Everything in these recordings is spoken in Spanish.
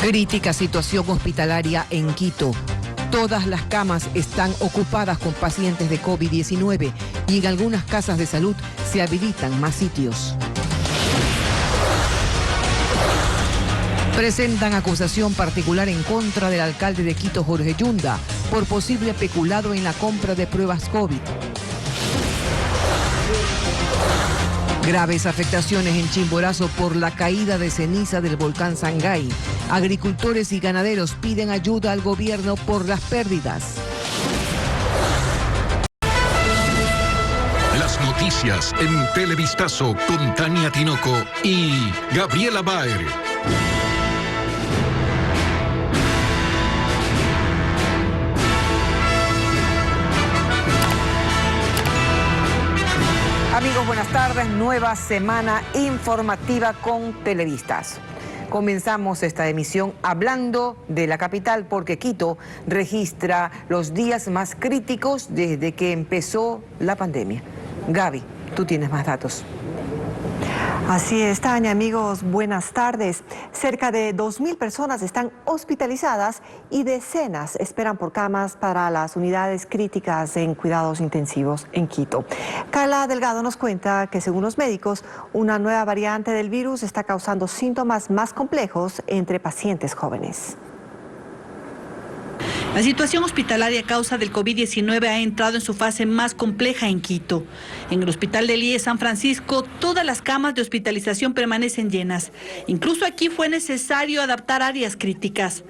Crítica situación hospitalaria en Quito. Todas las camas están ocupadas con pacientes de COVID-19 y en algunas casas de salud se habilitan más sitios. Presentan acusación particular en contra del alcalde de Quito, Jorge Yunda, por posible peculado en la compra de pruebas COVID. Graves afectaciones en Chimborazo por la caída de ceniza del volcán Sangay. Agricultores y ganaderos piden ayuda al gobierno por las pérdidas. Las noticias en Televistazo con Tania Tinoco y Gabriela Baer. Amigos, buenas tardes. Nueva semana informativa con Televistazo. Comenzamos esta emisión hablando de la capital porque Quito registra los días más críticos desde que empezó la pandemia. Gaby, tú tienes más datos. Así es, Tania, amigos, buenas tardes. Cerca de 2.000 personas están hospitalizadas y decenas esperan por camas para las unidades críticas en cuidados intensivos en Quito. Carla Delgado nos cuenta que, según los médicos, una nueva variante del virus está causando síntomas más complejos entre pacientes jóvenes. La situación hospitalaria a causa del COVID-19 ha entrado en su fase más compleja en Quito. En el Hospital del IE San Francisco, todas las camas de hospitalización permanecen llenas. Incluso aquí fue necesario adaptar áreas críticas.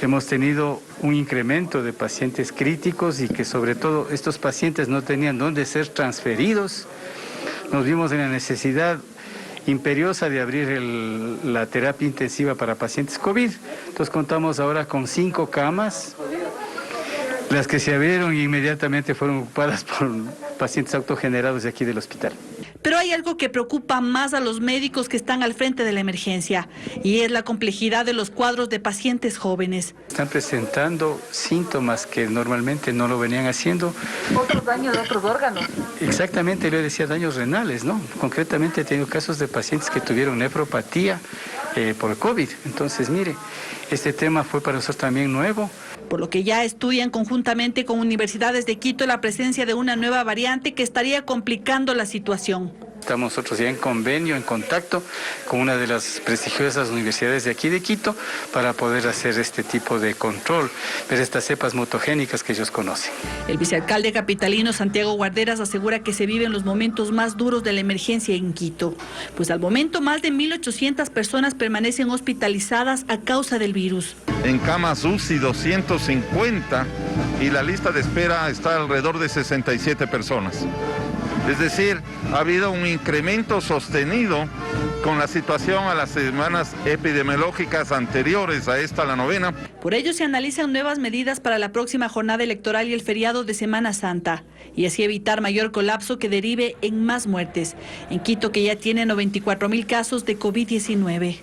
Hemos tenido un incremento de pacientes críticos y que sobre todo estos pacientes no tenían dónde ser transferidos. Nos vimos en la necesidad imperiosa de abrir la terapia intensiva para pacientes COVID. Entonces contamos ahora con 5 camas. Las que se abrieron inmediatamente fueron ocupadas por pacientes autogenerados de aquí del hospital. Pero hay algo que preocupa más a los médicos que están al frente de la emergencia, y es la complejidad de los cuadros de pacientes jóvenes. Están presentando síntomas que normalmente no lo venían haciendo. ¿Otros daños de otros órganos? Exactamente, yo decía daños renales, ¿no? Concretamente he tenido casos de pacientes que tuvieron nefropatía por COVID. Entonces, mire, este tema fue para nosotros también nuevo. Por lo que ya estudian conjuntamente con universidades de Quito la presencia de una nueva variante que estaría complicando la situación. Estamos nosotros ya en convenio, en contacto con una de las prestigiosas universidades de aquí de Quito para poder hacer este tipo de control de estas cepas mutagénicas que ellos conocen. El vicealcalde capitalino Santiago Guarderas asegura que se viven los momentos más duros de la emergencia en Quito, pues al momento más de 1.800 personas permanecen hospitalizadas a causa del virus. En camas UCI 250 y la lista de espera está alrededor de 67 personas. Es decir, ha habido un incremento sostenido con la situación a las semanas epidemiológicas anteriores a esta, la novena. Por ello se analizan nuevas medidas para la próxima jornada electoral y el feriado de Semana Santa, y así evitar mayor colapso que derive en más muertes. En Quito, que ya tiene 94.000 casos de COVID-19.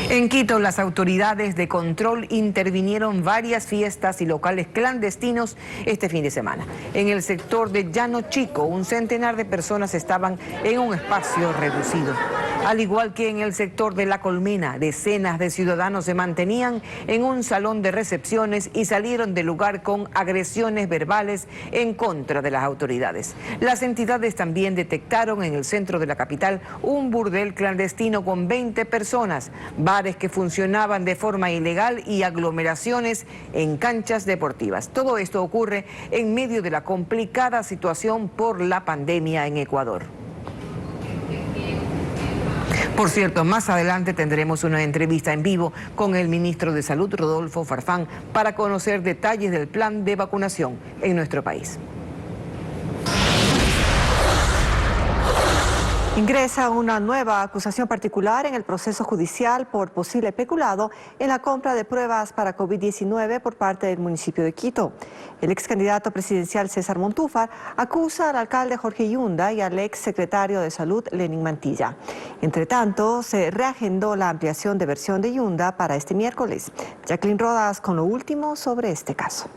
En Quito, las autoridades de control intervinieron varias fiestas y locales clandestinos este fin de semana. En el sector de Llano Chico, un centenar de personas estaban en un espacio reducido. Al igual que en el sector de La Colmena, decenas de ciudadanos se mantenían en un salón de recepciones y salieron del lugar con agresiones verbales en contra de las autoridades. Las entidades también detectaron en el centro de la capital un burdel clandestino con 20 personas, bares que funcionaban de forma ilegal y aglomeraciones en canchas deportivas. Todo esto ocurre en medio de la complicada situación por la pandemia en Ecuador. Por cierto, más adelante tendremos una entrevista en vivo con el ministro de Salud, Rodolfo Farfán, para conocer detalles del plan de vacunación en nuestro país. Ingresa una nueva acusación particular en el proceso judicial por posible peculado en la compra de pruebas para COVID-19 por parte del municipio de Quito. El ex candidato presidencial César Montúfar acusa al alcalde Jorge Yunda y al ex secretario de Salud Lenín Mantilla. Entre tanto, se reagendó la ampliación de versión de Yunda para este miércoles. Jacqueline Rodas con lo último sobre este caso.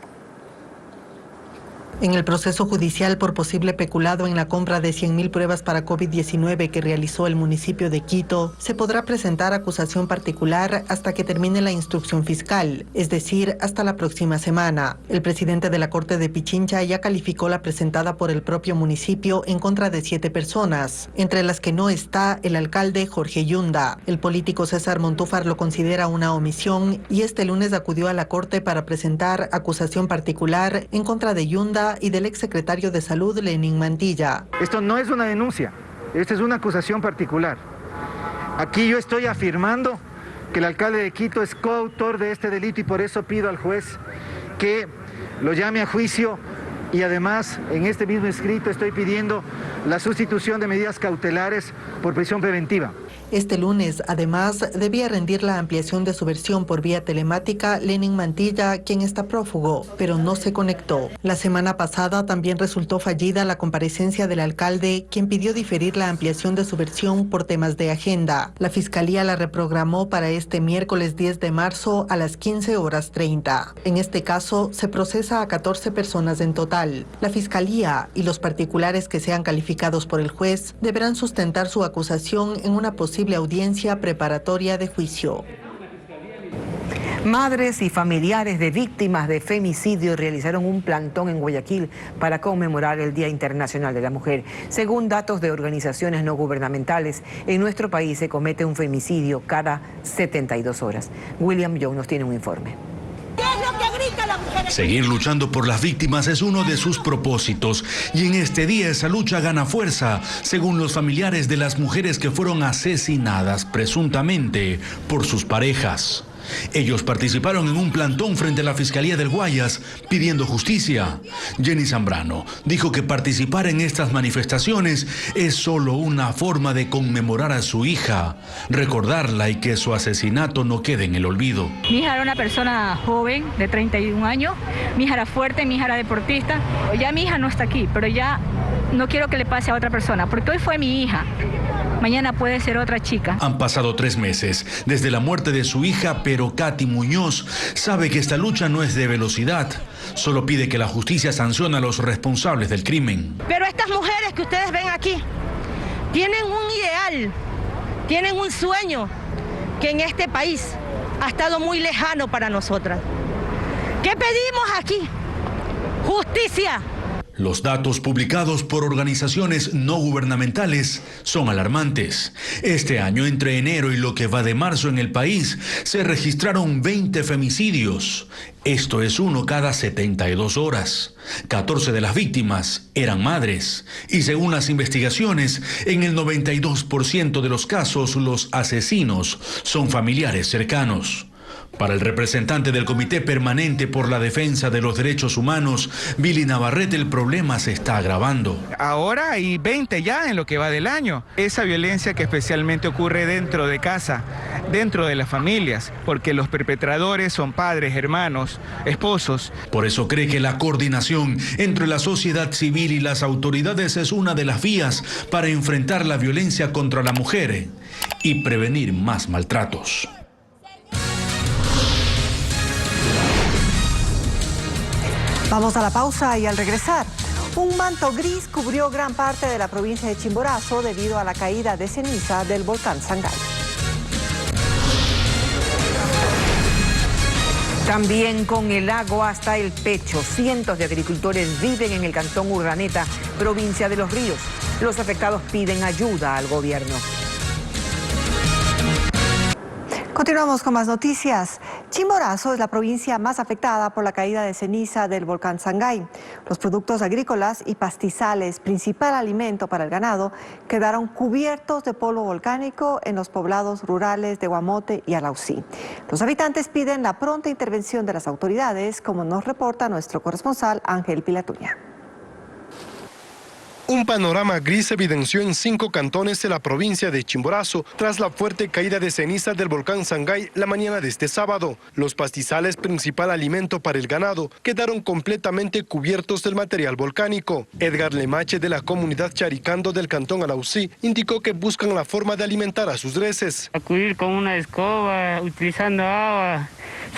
En el proceso judicial por posible peculado en la compra de 100.000 pruebas para COVID-19 que realizó el municipio de Quito, se podrá presentar acusación particular hasta que termine la instrucción fiscal, es decir, hasta la próxima semana. El presidente de la Corte de Pichincha ya calificó la presentada por el propio municipio en contra de 7 personas, entre las que no está el alcalde Jorge Yunda. El político César Montúfar lo considera una omisión y este lunes acudió a la Corte para presentar acusación particular en contra de Yunda y del exsecretario de Salud, Lenín Mantilla. Esto no es una denuncia, esta es una acusación particular. Aquí yo estoy afirmando que el alcalde de Quito es coautor de este delito y por eso pido al juez que lo llame a juicio y además en este mismo escrito estoy pidiendo la sustitución de medidas cautelares por prisión preventiva. Este lunes, además, debía rendir la ampliación de su versión por vía telemática Lenín Mantilla, quien está prófugo, pero no se conectó. La semana pasada también resultó fallida la comparecencia del alcalde, quien pidió diferir la ampliación de su versión por temas de agenda. La Fiscalía la reprogramó para este miércoles 10 de marzo a las 15:30. En este caso, se procesa a 14 personas en total. La Fiscalía y los particulares que sean calificados por el juez deberán sustentar su acusación en una posible audiencia preparatoria de juicio. Madres y familiares de víctimas de femicidio realizaron un plantón en Guayaquil para conmemorar el Día Internacional de la Mujer. Según datos de organizaciones no gubernamentales, en nuestro país se comete un femicidio cada 72 horas. William Young nos tiene un informe. Seguir luchando por las víctimas es uno de sus propósitos y en este día esa lucha gana fuerza, según los familiares de las mujeres que fueron asesinadas presuntamente por sus parejas. Ellos participaron en un plantón frente a la Fiscalía del Guayas pidiendo justicia. Jenny Zambrano dijo que participar en estas manifestaciones es solo una forma de conmemorar a su hija, recordarla y que su asesinato no quede en el olvido. Mi hija era una persona joven de 31 años, mi hija era fuerte, mi hija era deportista. Ya mi hija no está aquí, pero ya no quiero que le pase a otra persona, porque hoy fue mi hija. Mañana puede ser otra chica. Han pasado 3 meses desde la muerte de su hija, pero Katy Muñoz sabe que esta lucha no es de velocidad. Solo pide que la justicia sancione a los responsables del crimen. Pero estas mujeres que ustedes ven aquí tienen un ideal, tienen un sueño que en este país ha estado muy lejano para nosotras. ¿Qué pedimos aquí? Justicia. Los datos publicados por organizaciones no gubernamentales son alarmantes. Este año, entre enero y lo que va de marzo en el país, se registraron 20 femicidios. Esto es uno cada 72 horas. 14 de las víctimas eran madres. Y según las investigaciones, en el 92% de los casos, los asesinos son familiares cercanos. Para el representante del Comité Permanente por la Defensa de los Derechos Humanos, Billy Navarrete, el problema se está agravando. Ahora hay 20 ya en lo que va del año. Esa violencia que especialmente ocurre dentro de casa, dentro de las familias, porque los perpetradores son padres, hermanos, esposos. Por eso cree que la coordinación entre la sociedad civil y las autoridades es una de las vías para enfrentar la violencia contra la mujer y prevenir más maltratos. Vamos a la pausa y al regresar, un manto gris cubrió gran parte de la provincia de Chimborazo debido a la caída de ceniza del volcán Sangay. También con el agua hasta el pecho, cientos de agricultores viven en el cantón Urdaneta, provincia de Los Ríos. Los afectados piden ayuda al gobierno. Continuamos con más noticias. Chimborazo es la provincia más afectada por la caída de ceniza del volcán Sangay. Los productos agrícolas y pastizales, principal alimento para el ganado, quedaron cubiertos de polvo volcánico en los poblados rurales de Guamote y Alausí. Los habitantes piden la pronta intervención de las autoridades, como nos reporta nuestro corresponsal Ángel Pilatuña. Un panorama gris se evidenció en 5 cantones de la provincia de Chimborazo tras la fuerte caída de ceniza del volcán Sangay la mañana de este sábado. Los pastizales, principal alimento para el ganado, quedaron completamente cubiertos del material volcánico. Edgar Lemache, de la comunidad Charicando del cantón Alausí, indicó que buscan la forma de alimentar a sus reses. Acudir con una escoba, utilizando agua.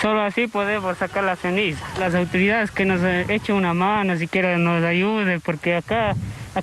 Solo así podemos sacar la ceniza. Las autoridades que nos echen una mano, siquiera nos ayuden, porque acá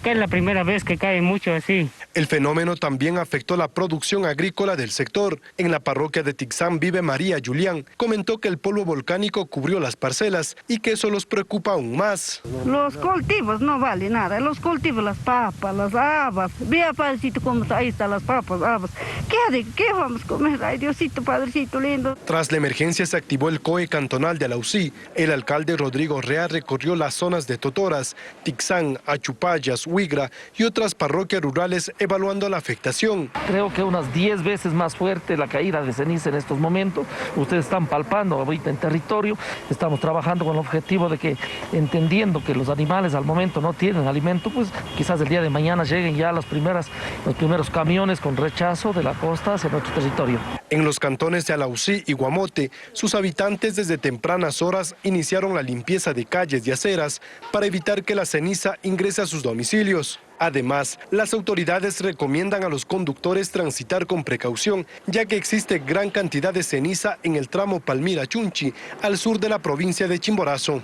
es la primera vez que cae mucho así. El fenómeno también afectó la producción agrícola del sector. En la parroquia de Tixán vive María Julián. Comentó que el polvo volcánico cubrió las parcelas y que eso los preocupa aún más. Los cultivos no valen nada. Los cultivos, las papas, las habas. Vea, padrecito, cómo ahí están las papas, habas. ¿Qué vamos a comer? Ay, Diosito, padrecito lindo. Tras la emergencia se activó el COE cantonal de Alausí. El alcalde Rodrigo Rea recorrió las zonas de Totoras, Tixán, Achupayas, Huigra y otras parroquias rurales evaluando la afectación. Creo que unas 10 veces más fuerte la caída de ceniza en estos momentos. Ustedes están palpando ahorita en territorio. Estamos trabajando con el objetivo de que, entendiendo que los animales al momento no tienen alimento, pues quizás el día de mañana lleguen ya los primeros camiones con rechazo de la costa hacia nuestro territorio. En los cantones de Alausí y Guamote, sus habitantes desde tempranas horas iniciaron la limpieza de calles y aceras para evitar que la ceniza ingrese a sus domicilios. Además, las autoridades recomiendan a los conductores transitar con precaución, ya que existe gran cantidad de ceniza en el tramo Palmira-Chunchi, al sur de la provincia de Chimborazo.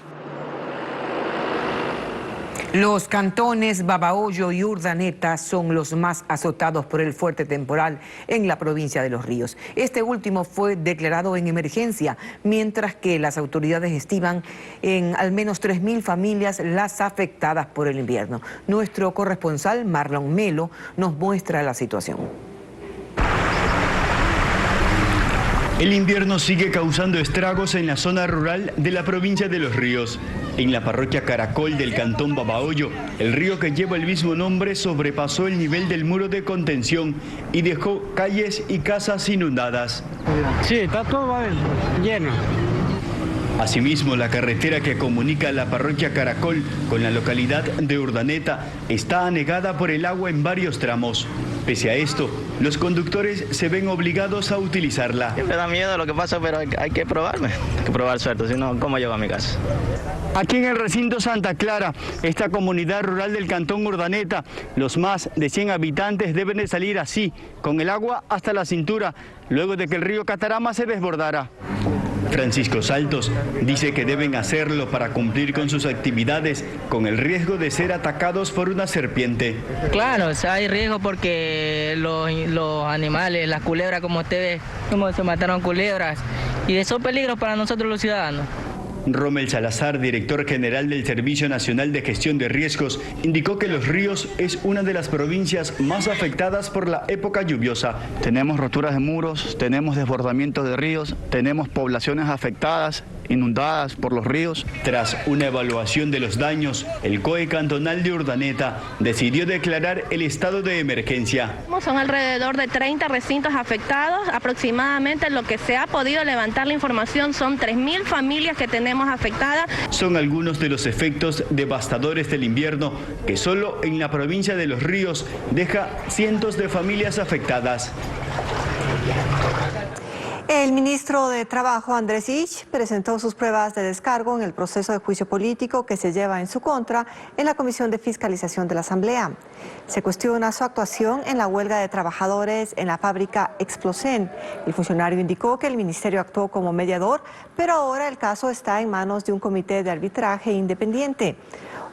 Los cantones Babahoyo y Urdaneta son los más azotados por el fuerte temporal en la provincia de Los Ríos. Este último fue declarado en emergencia, mientras que las autoridades estiman en al menos 3.000 familias las afectadas por el invierno. Nuestro corresponsal Marlon Melo nos muestra la situación. El invierno sigue causando estragos en la zona rural de la provincia de Los Ríos. En la parroquia Caracol del cantón Babahoyo, el río que lleva el mismo nombre sobrepasó el nivel del muro de contención y dejó calles y casas inundadas. Sí, está todo lleno. Asimismo, la carretera que comunica la parroquia Caracol con la localidad de Urdaneta está anegada por el agua en varios tramos. Pese a esto, los conductores se ven obligados a utilizarla. Me da miedo lo que pasa, pero hay que probarme. Hay que probar suerte, si no, ¿cómo llego a mi casa? Aquí en el recinto Santa Clara, esta comunidad rural del cantón Urdaneta, los más de 100 habitantes deben de salir así, con el agua hasta la cintura, luego de que el río Catarama se desbordara. Francisco Saltos dice que deben hacerlo para cumplir con sus actividades, con el riesgo de ser atacados por una serpiente. Claro, o sea, hay riesgo porque los animales, las culebras, como ustedes, como se mataron culebras, y de esos peligros para nosotros los ciudadanos. Rommel Salazar, director general del Servicio Nacional de Gestión de Riesgos, indicó que Los Ríos es una de las provincias más afectadas por la época lluviosa. Tenemos roturas de muros, tenemos desbordamientos de ríos, tenemos poblaciones afectadas, inundadas por los ríos. Tras una evaluación de los daños, el COE cantonal de Urdaneta decidió declarar el estado de emergencia. Son alrededor de 30 recintos afectados, aproximadamente lo que se ha podido levantar la información son 3.000 familias que tenemos afectadas. Son algunos de los efectos devastadores del invierno que solo en la provincia de Los Ríos deja cientos de familias afectadas. El ministro de Trabajo, Andrés Ich, presentó sus pruebas de descargo en el proceso de juicio político que se lleva en su contra en la Comisión de Fiscalización de la Asamblea. Se cuestiona su actuación en la huelga de trabajadores en la fábrica Explosen. El funcionario indicó que el ministerio actuó como mediador, pero ahora el caso está en manos de un comité de arbitraje independiente.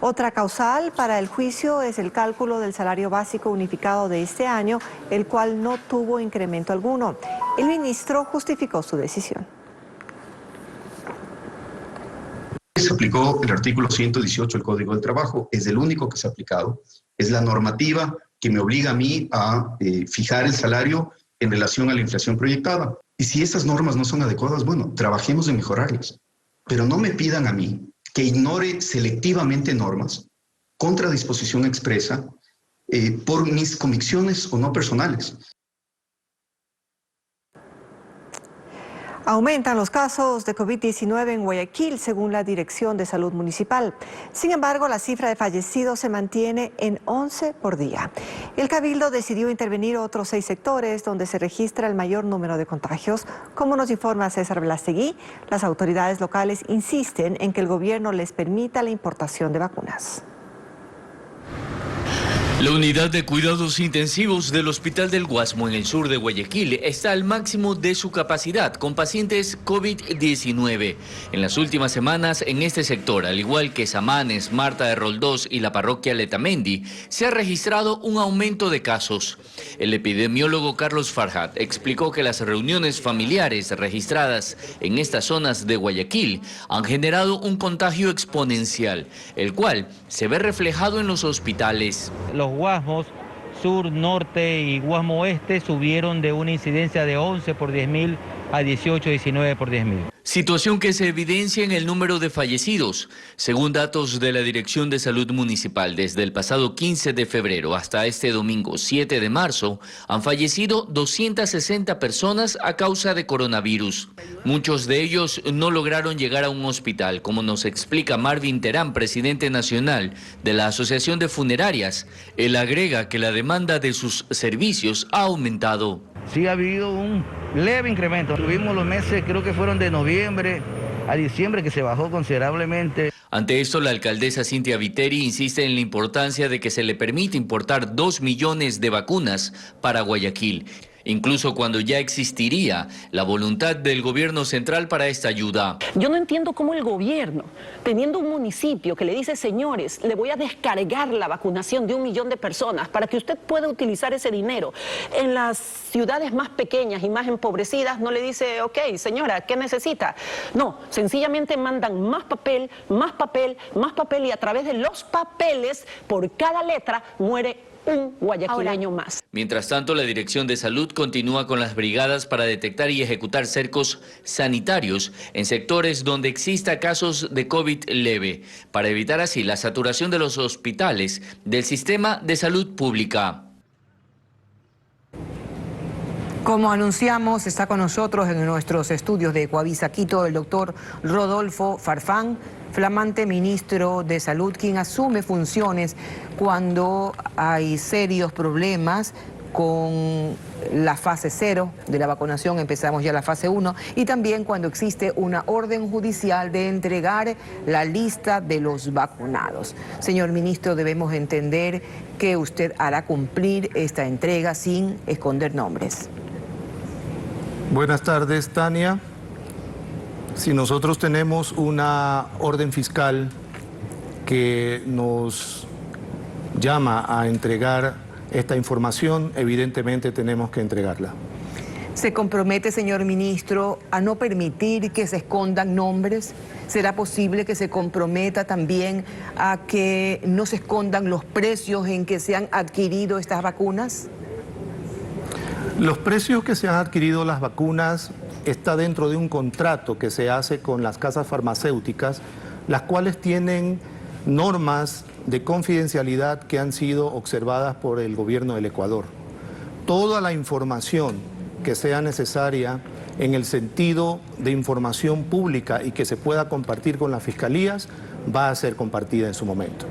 Otra causal para el juicio es el cálculo del salario básico unificado de este año, el cual no tuvo incremento alguno. El ministro justificó su decisión. Se aplicó el artículo 118 del Código del Trabajo, es el único que se ha aplicado. Es la normativa que me obliga a mí a fijar el salario en relación a la inflación proyectada. Y si esas normas no son adecuadas, bueno, trabajemos en mejorarlas. Pero no me pidan a mí que ignore selectivamente normas contra disposición expresa por mis convicciones o no personales. Aumentan los casos de COVID-19 en Guayaquil, según la Dirección de Salud Municipal. Sin embargo, la cifra de fallecidos se mantiene en 11 por día. El Cabildo decidió intervenir otros 6 sectores donde se registra el mayor número de contagios. Como nos informa César Blastegui, las autoridades locales insisten en que el gobierno les permita la importación de vacunas. La unidad de cuidados intensivos del Hospital del Guasmo en el sur de Guayaquil está al máximo de su capacidad con pacientes COVID-19. En las últimas semanas en este sector, al igual que Samanes, Marta de Roldós y la parroquia Letamendi, se ha registrado un aumento de casos. El epidemiólogo Carlos Farhat explicó que las reuniones familiares registradas en estas zonas de Guayaquil han generado un contagio exponencial, el cual se ve reflejado en los hospitales. Los Guasmos Sur, Norte y Guasmo Oeste subieron de una incidencia de 11 por 10.000 a 18, 19 por 10.000. Situación que se evidencia en el número de fallecidos. Según datos de la Dirección de Salud Municipal, desde el pasado 15 de febrero hasta este domingo 7 de marzo, han fallecido 260 personas a causa de coronavirus. Muchos de ellos no lograron llegar a un hospital, como nos explica Marvin Terán, presidente nacional de la Asociación de Funerarias. Él agrega que la demanda de sus servicios ha aumentado. Sí ha habido un leve incremento. Tuvimos los meses, creo que fueron de noviembre a diciembre, que se bajó considerablemente. Ante esto, la alcaldesa Cintia Viteri insiste en la importancia de que se le permite importar 2 millones de vacunas para Guayaquil, incluso cuando ya existiría la voluntad del gobierno central para esta ayuda. Yo no entiendo cómo el gobierno, teniendo un municipio que le dice, señores, le voy a descargar la vacunación de 1 millón de personas para que usted pueda utilizar ese dinero en las ciudades más pequeñas y más empobrecidas, no le dice, ok, señora, ¿qué necesita? No, sencillamente mandan más papel, más papel, más papel, y a través de los papeles, por cada letra, muere un guayaquileño más. Mientras tanto, la Dirección de Salud continúa con las brigadas para detectar y ejecutar cercos sanitarios en sectores donde exista casos de COVID leve, para evitar así la saturación de los hospitales del sistema de salud pública. Como anunciamos, está con nosotros en nuestros estudios de Ecuavisa Quito el doctor Rodolfo Farfán, flamante ministro de Salud, quien asume funciones cuando hay serios problemas con la fase 0 de la vacunación, empezamos ya la fase 1, y también cuando existe una orden judicial de entregar la lista de los vacunados. Señor ministro, debemos entender que usted hará cumplir esta entrega sin esconder nombres. Buenas tardes, Tania. Si nosotros tenemos una orden fiscal que nos llama a entregar esta información, evidentemente tenemos que entregarla. ¿Se compromete, señor ministro, a no permitir que se escondan nombres? ¿Será posible que se comprometa también a que no se escondan los precios en que se han adquirido estas vacunas? Los precios que se han adquirido las vacunas está dentro de un contrato que se hace con las casas farmacéuticas, las cuales tienen normas de confidencialidad que han sido observadas por el gobierno del Ecuador. Toda la información que sea necesaria en el sentido de información pública y que se pueda compartir con las fiscalías va a ser compartida en su momento.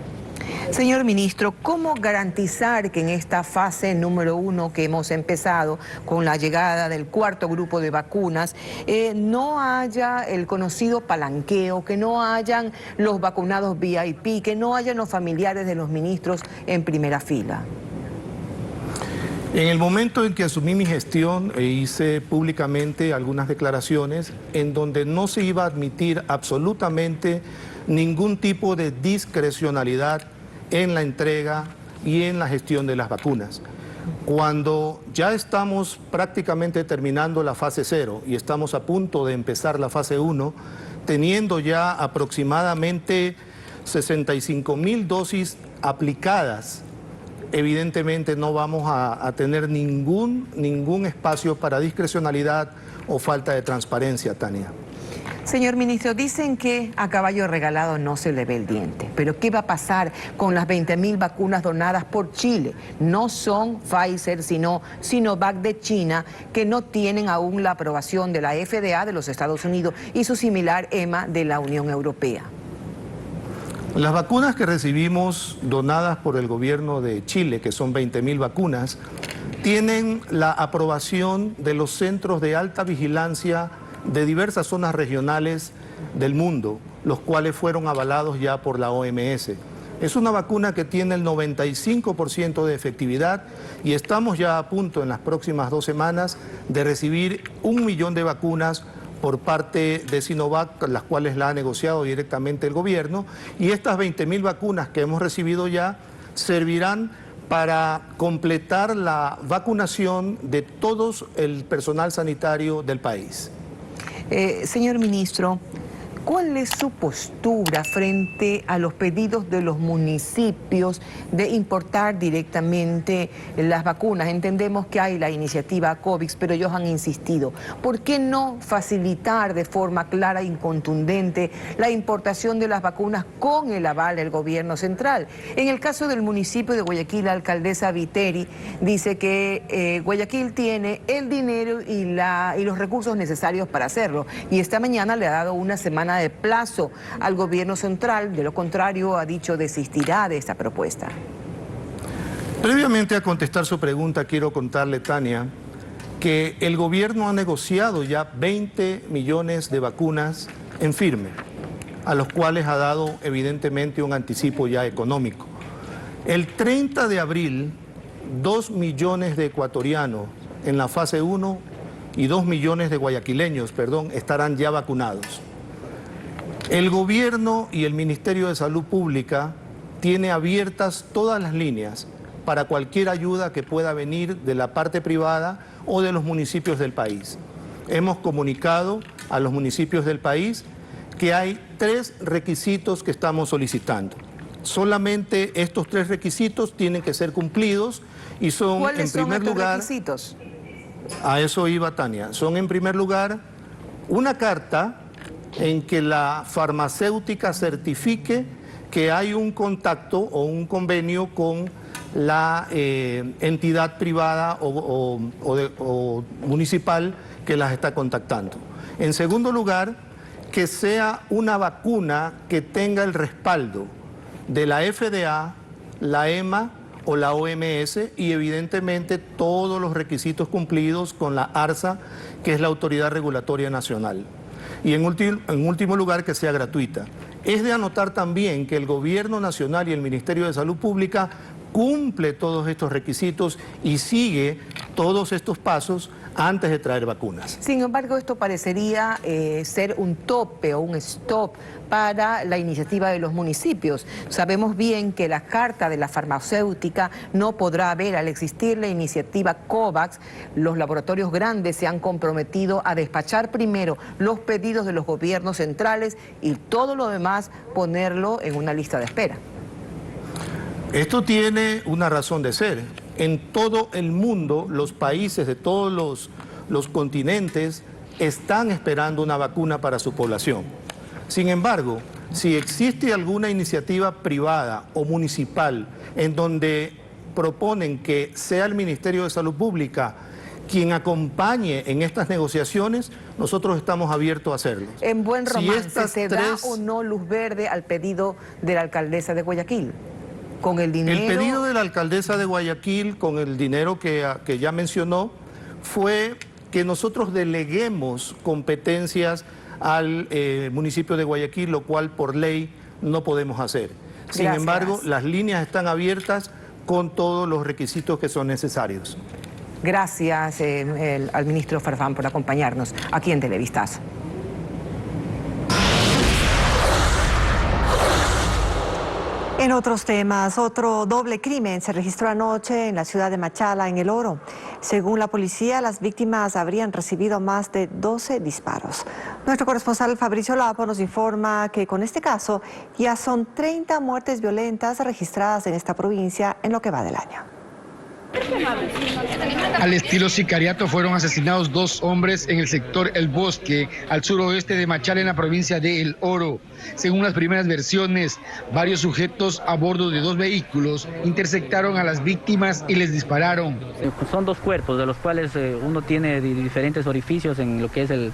Señor ministro, ¿cómo garantizar que en esta fase número 1 que hemos empezado con la llegada del 4.º grupo de vacunas no haya el conocido palanqueo, que no hayan los vacunados VIP, que no hayan los familiares de los ministros en primera fila? En el momento en que asumí mi gestión hice públicamente algunas declaraciones en donde no se iba a admitir absolutamente ningún tipo de discrecionalidad en la entrega y en la gestión de las vacunas. Cuando ya estamos prácticamente terminando la fase 0 y estamos a punto de empezar la fase 1, teniendo ya aproximadamente 65.000 dosis aplicadas, evidentemente no vamos a tener ningún espacio para discrecionalidad o falta de transparencia, Tania. Señor ministro, dicen que a caballo regalado no se le ve el diente, pero ¿qué va a pasar con las 20.000 vacunas donadas por Chile? No son Pfizer, sino Sinovac de China, que no tienen aún la aprobación de la FDA de los Estados Unidos y su similar EMA de la Unión Europea. Las vacunas que recibimos donadas por el gobierno de Chile, que son 20.000 vacunas, tienen la aprobación de los centros de alta vigilancia de diversas zonas regionales del mundo, los cuales fueron avalados ya por la OMS. Es una vacuna que tiene el 95% de efectividad y estamos ya a punto en las próximas 2 semanas de recibir 1 millón de vacunas por parte de Sinovac, las cuales la ha negociado directamente el gobierno, y estas 20.000 vacunas que hemos recibido ya servirán para completar la vacunación de todo el personal sanitario del país. Señor ministro, ¿cuál es su postura frente a los pedidos de los municipios de importar directamente las vacunas? Entendemos que hay la iniciativa COVAX, pero ellos han insistido. ¿Por qué no facilitar de forma clara e contundente la importación de las vacunas con el aval del gobierno central? En el caso del municipio de Guayaquil, la alcaldesa Viteri dice que Guayaquil tiene el dinero y los recursos necesarios para hacerlo. Y esta mañana le ha dado una semana de plazo al gobierno central, de lo contrario ha dicho desistirá de esta propuesta. Previamente a contestar su pregunta, quiero contarle, Tania, que el gobierno ha negociado ya 20 millones de vacunas en firme, a los cuales ha dado evidentemente un anticipo ya económico. El 30 de abril, 2 millones de ecuatorianos en la fase 1 y 2 millones de guayaquileños, estarán ya vacunados. El gobierno y el Ministerio de Salud Pública tiene abiertas todas las líneas para cualquier ayuda que pueda venir de la parte privada o de los municipios del país. Hemos comunicado a los municipios del país que hay 3 requisitos que estamos solicitando. Solamente estos 3 requisitos tienen que ser cumplidos y son, ¿cuáles en primer lugar, requisitos? A eso iba, Tania. Son, en primer lugar, una carta en que la farmacéutica certifique que hay un contacto o un convenio con la entidad privada o municipal que las está contactando. En segundo lugar, que sea una vacuna que tenga el respaldo de la FDA, la EMA o la OMS y evidentemente todos los requisitos cumplidos con la ARSA, que es la Autoridad Regulatoria Nacional. Y en último lugar, que sea gratuita. Es de anotar también que el Gobierno Nacional y el Ministerio de Salud Pública cumple todos estos requisitos y sigue todos estos pasos antes de traer vacunas. Sin embargo, esto parecería ser un tope o un stop para la iniciativa de los municipios. Sabemos bien que la carta de la farmacéutica no podrá haber al existir la iniciativa COVAX. Los laboratorios grandes se han comprometido a despachar primero los pedidos de los gobiernos centrales y todo lo demás ponerlo en una lista de espera. Esto tiene una razón de ser. En todo el mundo, los países de todos los continentes están esperando una vacuna para su población. Sin embargo, si existe alguna iniciativa privada o municipal en donde proponen que sea el Ministerio de Salud Pública quien acompañe en estas negociaciones, nosotros estamos abiertos a hacerlo. En Buen Romance, ¿se da o no luz verde al pedido de la alcaldesa de Guayaquil? Con el dinero... El pedido de la alcaldesa de Guayaquil, con el dinero que ya mencionó, fue que nosotros deleguemos competencias al municipio de Guayaquil, lo cual por ley no podemos hacer. Sin embargo, las líneas están abiertas con todos los requisitos que son necesarios. Gracias al ministro Farfán por acompañarnos aquí en Televistazo. En otros temas, otro doble crimen se registró anoche en la ciudad de Machala, en El Oro. Según la policía, las víctimas habrían recibido más de 12 disparos. Nuestro corresponsal Fabricio Lapo nos informa que con este caso ya son 30 muertes violentas registradas en esta provincia en lo que va del año. Al estilo sicariato fueron asesinados 2 hombres en el sector El Bosque, al suroeste de Machala, en la provincia de El Oro. Según las primeras versiones, varios sujetos a bordo de 2 vehículos interceptaron a las víctimas y les dispararon. Son 2 cuerpos, de los cuales uno tiene diferentes orificios en lo que es el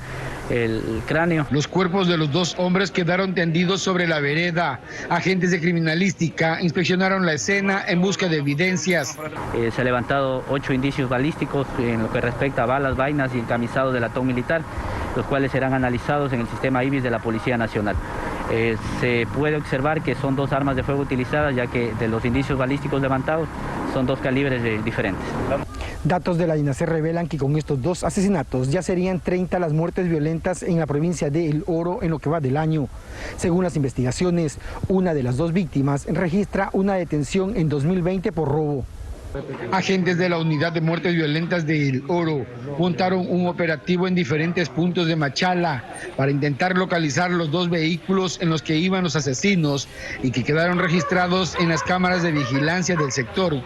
cráneo. Los cuerpos de los 2 hombres quedaron tendidos sobre la vereda. Agentes de criminalística inspeccionaron la escena en busca de evidencias. Se han levantado 8 indicios balísticos en lo que respecta a balas, vainas y encamisados de latón militar, los cuales serán analizados en el sistema IBIS de la Policía Nacional. Se puede observar que son 2 armas de fuego utilizadas, ya que de los indicios balísticos levantados son 2 calibres diferentes. Datos de la INACER revelan que con estos 2 asesinatos ya serían 30 las muertes violentas en la provincia de El Oro en lo que va del año. Según las investigaciones, una de las 2 víctimas registra una detención en 2020 por robo. Agentes de la Unidad de Muertes Violentas de El Oro montaron un operativo en diferentes puntos de Machala para intentar localizar los 2 vehículos en los que iban los asesinos y que quedaron registrados en las cámaras de vigilancia del sector.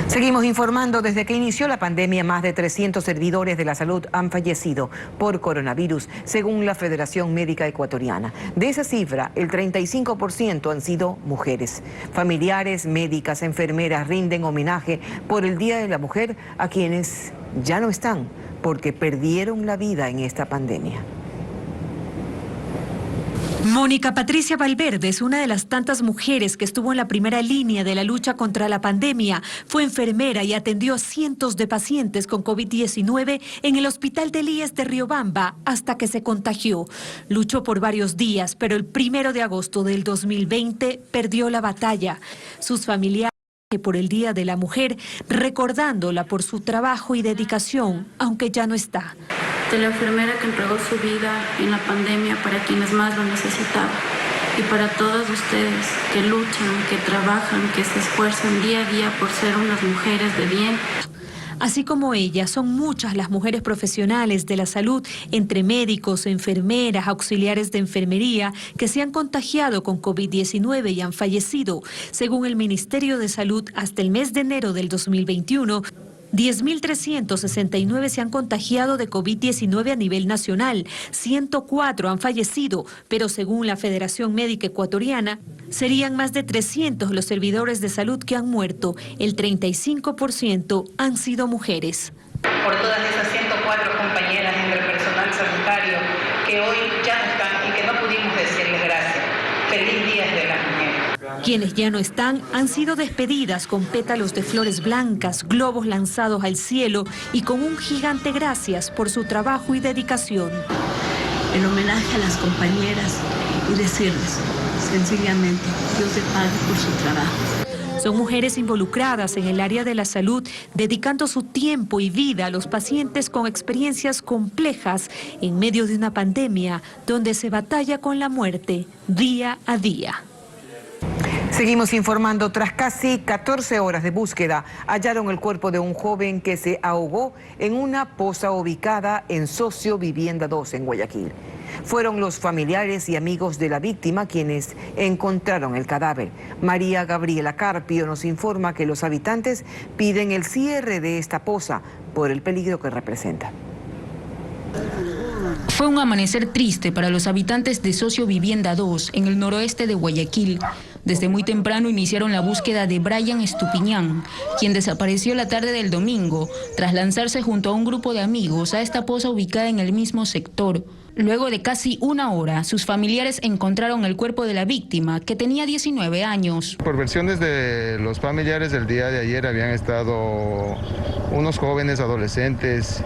Seguimos informando. Desde que inició la pandemia, más de 300 servidores de la salud han fallecido por coronavirus, según la Federación Médica Ecuatoriana. De esa cifra, el 35% han sido mujeres. Familiares, médicas, enfermeras rinden homenaje por el Día de la Mujer a quienes ya no están porque perdieron la vida en esta pandemia. Mónica Patricia Valverde es una de las tantas mujeres que estuvo en la primera línea de la lucha contra la pandemia. Fue enfermera y atendió a cientos de pacientes con COVID-19 en el Hospital del IES de Riobamba hasta que se contagió. Luchó por varios días, pero el 1 de agosto del 2020 perdió la batalla. Sus familiares por el Día de la Mujer, recordándola por su trabajo y dedicación, aunque ya no está. De la enfermera que entregó su vida en la pandemia para quienes más lo necesitaban. Y para todas ustedes que luchan, que trabajan, que se esfuerzan día a día por ser unas mujeres de bien. Así como ella, son muchas las mujeres profesionales de la salud, entre médicos, enfermeras, auxiliares de enfermería, que se han contagiado con COVID-19 y han fallecido. Según el Ministerio de Salud, hasta el mes de enero del 2021, 10.369 se han contagiado de COVID-19 a nivel nacional, 104 han fallecido, pero según la Federación Médica Ecuatoriana, serían más de 300 los servidores de salud que han muerto. El 35% han sido mujeres. Por todas esas 104 compañeras entre el personal sanitario que hoy ya no están y que no pudimos decirles gracias. Feliz Día de la Mujer. Quienes ya no están han sido despedidas con pétalos de flores blancas, globos lanzados al cielo y con un gigante gracias por su trabajo y dedicación. El homenaje a las compañeras y decirles sencillamente, Dios te pague por su trabajo. Son mujeres involucradas en el área de la salud, dedicando su tiempo y vida a los pacientes con experiencias complejas en medio de una pandemia donde se batalla con la muerte día a día. Seguimos informando. Tras casi 14 horas de búsqueda, hallaron el cuerpo de un joven que se ahogó en una poza ubicada en Socio Vivienda 2 en Guayaquil. Fueron los familiares y amigos de la víctima quienes encontraron el cadáver. María Gabriela Carpio nos informa que los habitantes piden el cierre de esta poza por el peligro que representa. Fue un amanecer triste para los habitantes de Socio Vivienda 2, en el noroeste de Guayaquil. Desde muy temprano iniciaron la búsqueda de Brian Estupiñán, quien desapareció la tarde del domingo, tras lanzarse junto a un grupo de amigos a esta poza ubicada en el mismo sector. Luego de casi una hora, sus familiares encontraron el cuerpo de la víctima, que tenía 19 años. Por versiones de los familiares, del día de ayer habían estado unos jóvenes adolescentes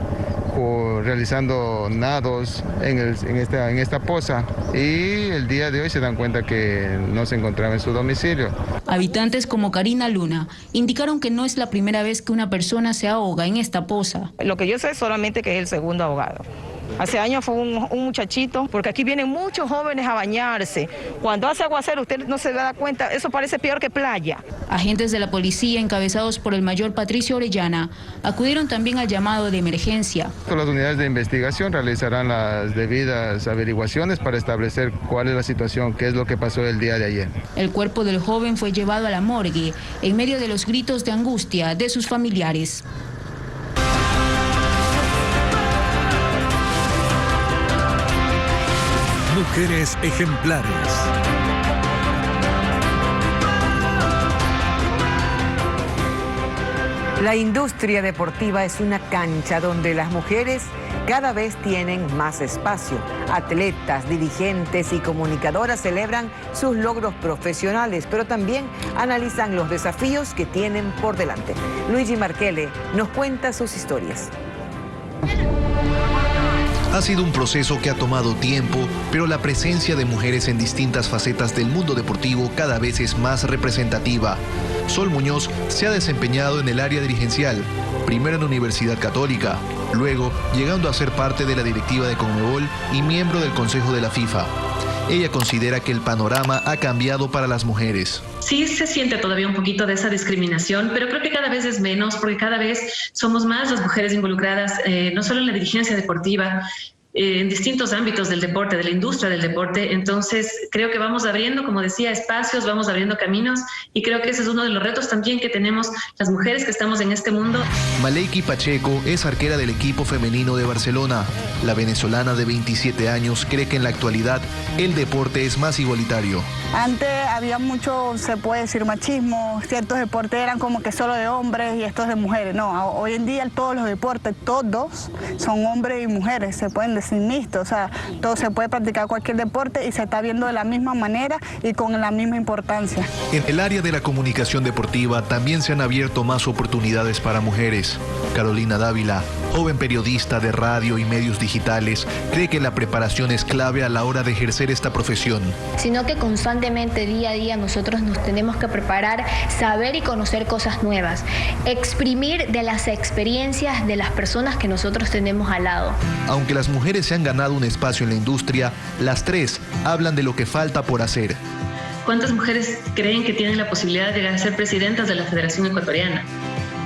realizando nados en esta poza, y el día de hoy se dan cuenta que no se encontraba en su domicilio. Habitantes como Karina Luna indicaron que no es la primera vez que una persona se ahoga en esta poza. Lo que yo sé es solamente que es el segundo ahogado. Hace años fue un muchachito, porque aquí vienen muchos jóvenes a bañarse. Cuando hace aguacero usted no se da cuenta, eso parece peor que playa. Agentes de la policía, encabezados por el mayor Patricio Orellana, acudieron también al llamado de emergencia. Las unidades de investigación realizarán las debidas averiguaciones para establecer cuál es la situación, qué es lo que pasó el día de ayer. El cuerpo del joven fue llevado a la morgue en medio de los gritos de angustia de sus familiares. Mujeres ejemplares. La industria deportiva es una cancha donde las mujeres cada vez tienen más espacio. Atletas, dirigentes y comunicadoras celebran sus logros profesionales, pero también analizan los desafíos que tienen por delante. Luigi Marchele nos cuenta sus historias. Ha sido un proceso que ha tomado tiempo, pero la presencia de mujeres en distintas facetas del mundo deportivo cada vez es más representativa. Sol Muñoz se ha desempeñado en el área dirigencial, primero en Universidad Católica, luego llegando a ser parte de la directiva de Conmebol y miembro del Consejo de la FIFA. Ella considera que el panorama ha cambiado para las mujeres. Sí se siente todavía un poquito de esa discriminación, pero creo que cada vez es menos, porque cada vez somos más las mujeres involucradas, no solo en la dirigencia deportiva, en distintos ámbitos del deporte, de la industria del deporte. Entonces creo que vamos abriendo, como decía, espacios, vamos abriendo caminos, y creo que ese es uno de los retos también que tenemos las mujeres que estamos en este mundo. Maleiki Pacheco es arquera del equipo femenino de Barcelona. La venezolana de 27 años cree que en la actualidad el deporte es más igualitario. Antes había mucho, se puede decir, machismo, ciertos deportes eran como que solo de hombres y estos de mujeres. No, hoy en día todos los deportes, todos son hombres y mujeres, se pueden decir mixtos, o sea, todo se puede practicar cualquier deporte y se está viendo de la misma manera y con la misma importancia. En el área de la comunicación deportiva también se han abierto más oportunidades para mujeres. Carolina Dávila, joven periodista de radio y medios digitales, cree que la preparación es clave a la hora de ejercer esta profesión. Sino que constantemente, día a día, nosotros nos tenemos que preparar, saber y conocer cosas nuevas, exprimir de las experiencias de las personas que nosotros tenemos al lado. Aunque las mujeres se han ganado un espacio en la industria, las tres hablan de lo que falta por hacer. ¿Cuántas mujeres creen que tienen la posibilidad de llegar a ser presidentas de la Federación Ecuatoriana?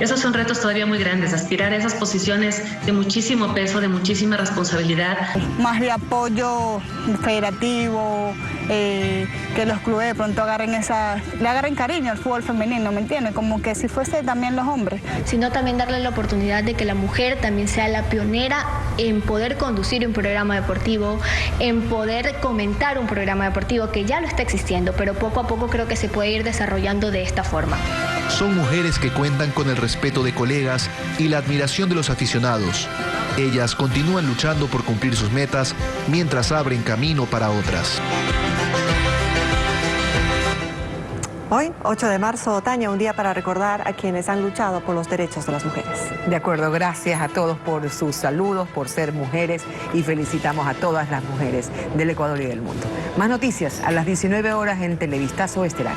Esos son retos todavía muy grandes, aspirar a esas posiciones de muchísimo peso, de muchísima responsabilidad. Más de apoyo federativo, que los clubes de pronto le agarren cariño al fútbol femenino, ¿me entiendes? Como que si fuese también los hombres. Sino también darle la oportunidad de que la mujer también sea la pionera en poder conducir un programa deportivo, en poder comentar un programa deportivo que ya lo está existiendo, pero poco a poco creo que se puede ir desarrollando de esta forma. Son mujeres que cuentan con el respeto de colegas y la admiración de los aficionados. Ellas continúan luchando por cumplir sus metas mientras abren camino para otras. Hoy, 8 de marzo, Tania, un día para recordar a quienes han luchado por los derechos de las mujeres. De acuerdo, gracias a todos por sus saludos, por ser mujeres, y felicitamos a todas las mujeres del Ecuador y del mundo. Más noticias a las 19 horas en Televistazo Estelar.